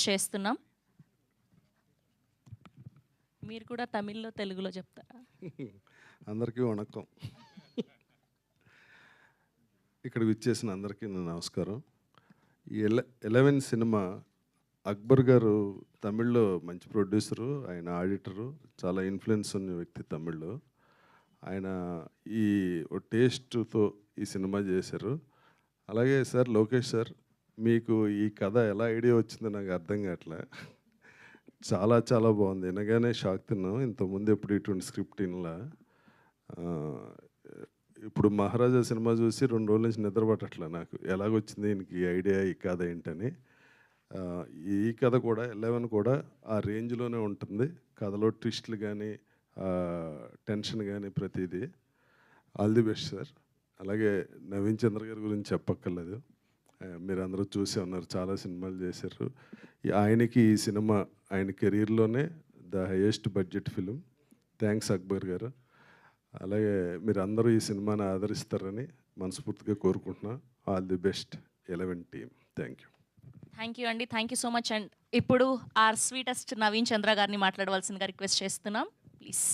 Request చేస్తున్నాం. మీరు కూడా తమిళ్లో తెలుగులో చెప్తారా? అందరికీ వణకం. ఇక్కడికి వచ్చేసిన అందరికీ నా నమస్కారం. ఈ 11 సినిమా అక్బర్ గారు తమిళ్లో మంచి ప్రొడ్యూసరు, ఆయన ఆడిటరు, చాలా ఇన్ఫ్లుయెన్స్ ఉన్న వ్యక్తి తమిళ్లో. ఆయన ఈ టేస్ట్తో ఈ సినిమా చేశారు. అలాగే సార్ లోకేష్ సార్, మీకు ఈ కథ ఎలా ఐడియా వచ్చిందో నాకు అర్థం కావట్లే. చాలా చాలా బాగుంది. వినగానే షాక్ తిన్నాం. ఇంతకుముందు ఎప్పుడు ఇటువంటి స్క్రిప్ట్ వినలా. ఇప్పుడు మహారాజా సినిమా చూసి 2 రోజుల నుంచి నిద్ర పట్టట్లే నాకు. ఎలాగొచ్చింది ఈయనకి ఈ ఐడియా, ఈ కథ ఏంటని. ఈ కథ కూడా 11 కూడా ఆ రేంజ్లోనే ఉంటుంది. కథలో ట్విస్ట్లు కానీ, టెన్షన్ కానీ ప్రతిదీ. All the best sir. అలాగే నవీన్ చంద్ర గారి గురించి చెప్పక్కర్లేదు. మీరు అందరూ చూసే ఉన్నారు, చాలా సినిమాలు చేశారు. ఆయనకి ఈ సినిమా ఆయన కెరీర్లోనే the highest budget film. Thanks Akbar garu. అలాగే మీరు అందరూ ఈ సినిమాని ఆదరిస్తారని మనస్ఫూర్తిగా కోరుకుంటున్నా. All the best 11 team. Thank you. Thank you అండి. Thank you so much. And ఇప్పుడు ఆర్ స్వీటెస్ట్ నవీన్ చంద్ర గారిని మాట్లాడవలసిందిగా రిక్వెస్ట్ చేస్తున్నాం ప్లీజ్.